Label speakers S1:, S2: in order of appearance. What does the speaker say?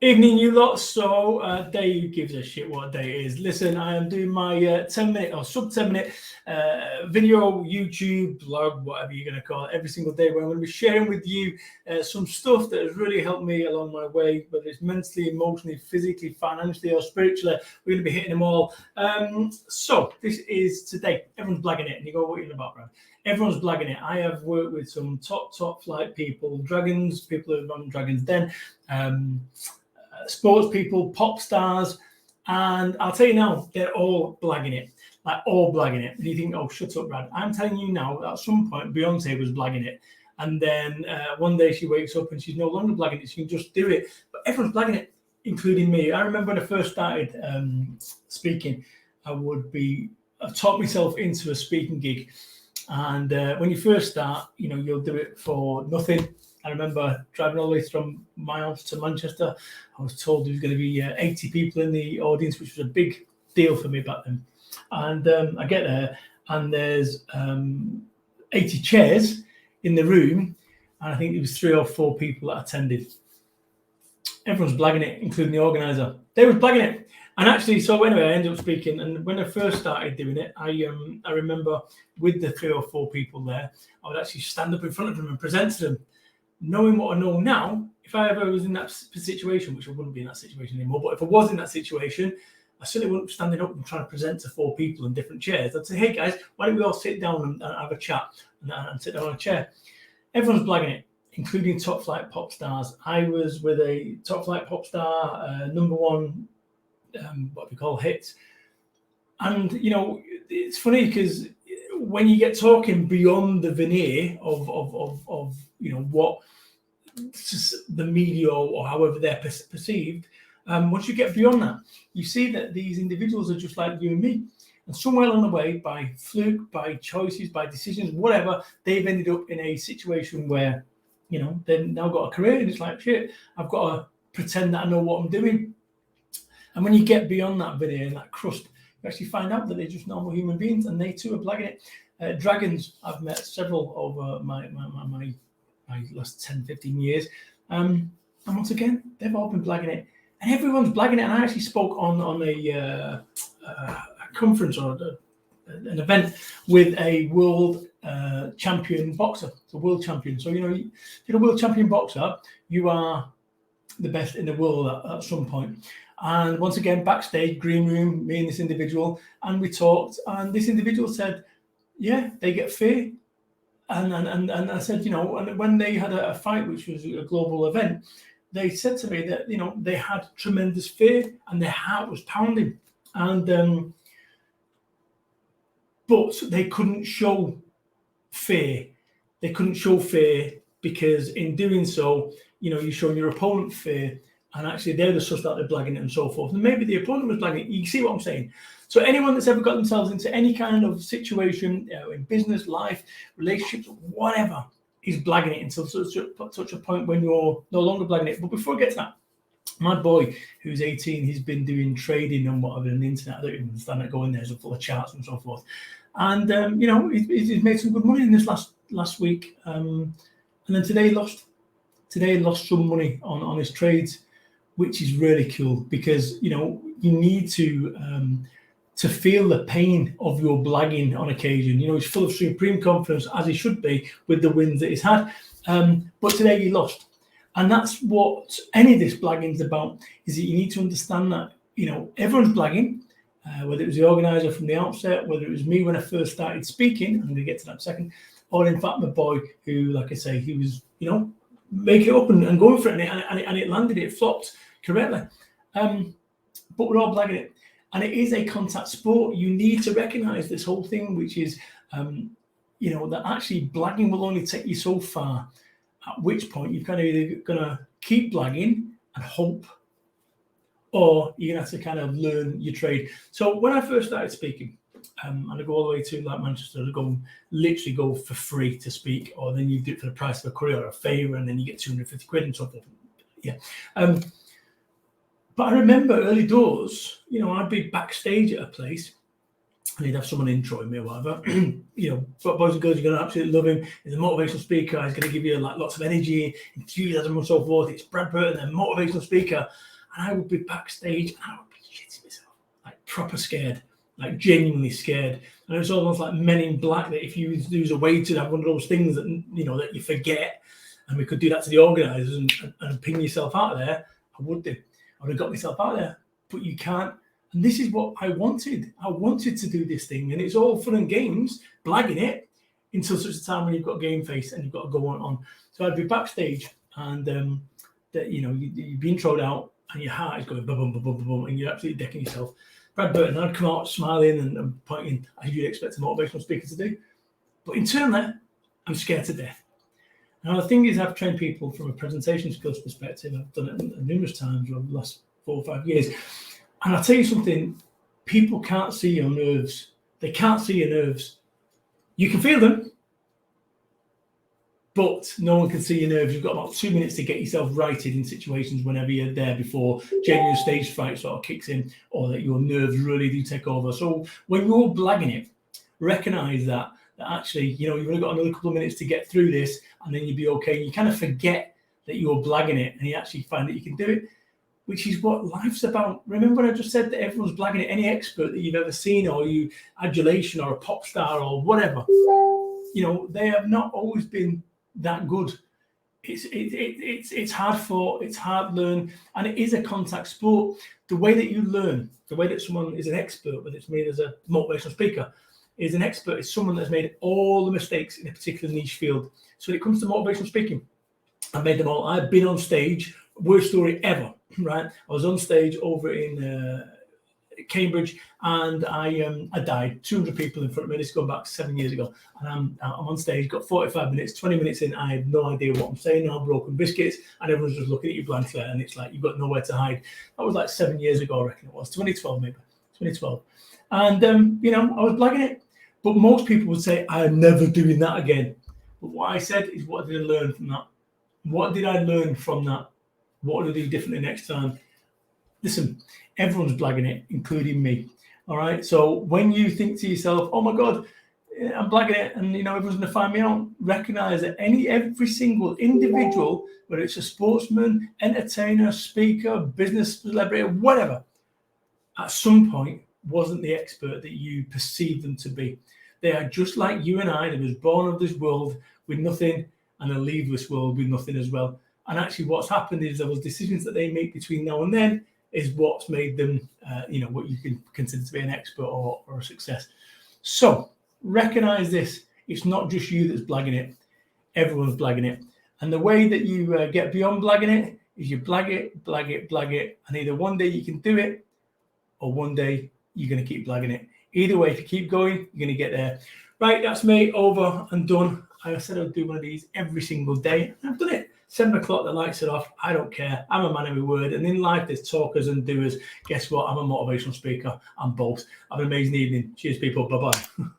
S1: Evening, you lot. So, day gives a shit what day it is. Listen, I am doing my 10-minute or sub 10-minute video, YouTube, blog, whatever you're going to call it, every single day, where I'm going to be sharing with you some stuff that has really helped me along my way, whether it's mentally, emotionally, physically, financially, or spiritually. We're going to be hitting them all. So, this is today. Everyone's blagging it, and you go, what are you about, Brad? Everyone's blagging it. I have worked with some top flight people, dragons, people who have run Dragons Den, sports people, pop stars, and I'll tell you now, they're all blagging it, like all blagging it. And you think, oh, shut up, Brad. I'm telling you now, at some point, Beyonce was blagging it. And then one day she wakes up and she's no longer blagging it. She can just do it. But everyone's blagging it, including me. I remember when I first started speaking, I taught myself into a speaking gig. And when you first start, you'll do it for nothing. I remember driving all the way from my house to Manchester. I was told there was going to be 80 people in the audience, which was a big deal for me back then. And I get there, and there's 80 chairs in the room, and I think there was 3 or 4 people that attended. Everyone's blagging it, including the organizer. They were blagging it. And actually, so anyway, I ended up speaking. And when I first started doing it, I remember with the 3 or 4 people there, I would actually stand up in front of them and present to them. Knowing what I know now, if I ever was in that situation, which I wouldn't be in that situation anymore, but if I was in that situation, I certainly wouldn't be standing up and trying to present to 4 people in different chairs. I'd say, hey guys, why don't we all sit down and have a chat and sit down on a chair? Everyone's blagging it, including top flight pop stars. I was with a top flight pop star, number one, what we call hits. And, it's funny because when you get talking beyond the veneer of what the media or however they're perceived, once you get beyond that, you see that these individuals are just like you and me. And somewhere along the way, by fluke, by choices, by decisions, whatever, they've ended up in a situation where, they've now got a career, and it's like, shit, I've got to pretend that I know what I'm doing. And when you get beyond that veneer and that crust, you actually find out that they're just normal human beings, and they too are blagging it. Dragons, I've met several over my last 10, 15 years. And once again, they've all been blagging it. And everyone's blagging it. And I actually spoke on a conference or an event with a world champion boxer, the world champion. So, if you're a world champion boxer, you are the best in the world at some point. And once again, backstage, green room, me and this individual, and we talked. And this individual said, yeah, they get fear. And I said, and when they had a fight, which was a global event, they said to me that, they had tremendous fear and their heart was pounding. And but they couldn't show fear. They couldn't show fear because in doing so, you show your opponent fear. And actually, they're the suspect that they're blagging it and so forth. And maybe the opponent was blagging it. You see what I'm saying? So anyone that's ever got themselves into any kind of situation, in business, life, relationships, whatever, is blagging it until such a point when you're no longer blagging it. But before I get to that, my boy, who's 18, he's been doing trading and whatever on the internet. I don't even understand it going there. It's full of charts and so forth. And, he's made some good money in this last week. And then today he lost some money on his trades, which is really cool because, you need to feel the pain of your blagging on occasion. He's full of supreme confidence, as he should be, with the wins that he's had. But today he lost. And that's what any of this blagging is about, is that you need to understand that, everyone's blagging, whether it was the organizer from the outset, whether it was me when I first started speaking, I'm going to get to that in a second, or in fact my boy who, like I say, he was, making it up and going for it, and it landed, it flopped correctly. But we're all blagging it. And it is a contact sport. You need to recognize this whole thing, which is, that actually blagging will only take you so far, at which point you're kind of either going to keep blagging and hope, or you're going to have to kind of learn your trade. So when I first started speaking, and I go all the way to like Manchester to literally go for free to speak, or then you do it for the price of a career or a favour, and then you get 250 quid and so forth. Yeah. But I remember early doors, I'd be backstage at a place and he'd have someone introing me or whatever. You know, but boys and girls, you're going to absolutely love him. He's a motivational speaker. He's going to give you like lots of energy, enthusiasm, and so forth. It's Brad Burton, a motivational speaker. And I would be backstage and I would be shitting myself, like proper scared, like genuinely scared. And it's almost like Men in Black, that if you lose a way to have one of those things that, you know, that you forget, and we could do that to the organisers and ping yourself out of there, I would do. I would have got myself out of there, but you can't. And this is what I wanted. I wanted to do this thing, and it's all fun and games, blagging it, until such a time when you've got game face and you've got to go on. So I'd be backstage, and that, you know, you'd be introed out, and your heart is going boom, boom, boom, boom, boom, and you're absolutely decking yourself. Brad Burton, I'd come out smiling and pointing as you'd expect a motivational speaker to do. But internally, I'm scared to death. Now, the thing is, I've trained people from a presentation skills perspective. I've done it numerous times over the last 4 or 5 years. And I'll tell you something, people can't see your nerves. They can't see your nerves. You can feel them, but no one can see your nerves. You've got about 2 minutes to get yourself righted in situations whenever you're there before genuine stage fright sort of kicks in, or that your nerves really do take over. So when you're blagging it, recognize that actually, you know, you've only got another couple of minutes to get through this, and then you'll be okay. You kind of forget that you're blagging it, and you actually find that you can do it, which is what life's about. Remember when I just said that everyone's blagging it? Any expert that you've ever seen, or you adulation, or a pop star, or whatever, you know, they have not always been that good. It's hard fought, it's hard learned, and it is a contact sport. The way that you learn, the way that someone is an expert, whether it's me as a motivational speaker, is an expert is someone that's made all the mistakes in a particular niche field. So when it comes to motivational speaking, I've made them all. I've been on stage, worst story ever, right? I was on stage over in Cambridge, and I died. 200 people in front of me. This is going back 7 years ago, and I'm on stage. Got 45 minutes. 20 minutes in, I have no idea what I'm saying. No broken biscuits, and everyone's just looking at you blankly, and it's like you've got nowhere to hide. That was like 7 years ago, I reckon it was 2012, maybe 2012. And you know, I was blagging it, but most people would say I'm never doing that again. But what I said is, what did I learn from that? What did I learn from that? What do I do differently next time? Listen, everyone's blagging it, including me. All right. So when you think to yourself, "Oh my God, I'm blagging it," and you know everyone's going to find me out, recognize that every single individual, whether it's a sportsman, entertainer, speaker, business celebrity, whatever, at some point wasn't the expert that you perceive them to be. They are just like you and I. They was born of this world with nothing, and they'll leave this world with nothing as well. And actually, what's happened is those decisions that they make between now and then is what's made them, you know, what you can consider to be an expert or a success. So recognize this. It's not just you that's blagging it. Everyone's blagging it. And the way that you get beyond blagging it is you blag it, blag it, blag it. And either one day you can do it, or one day you're going to keep blagging it. Either way, if you keep going, you're going to get there. Right, that's me, over and done. I said I'd do one of these every single day. I've done it. 7 o'clock, the lights are off. I don't care. I'm a man of my word. And in life, there's talkers and doers. Guess what? I'm a motivational speaker. I'm both. Have an amazing evening. Cheers, people. Bye-bye.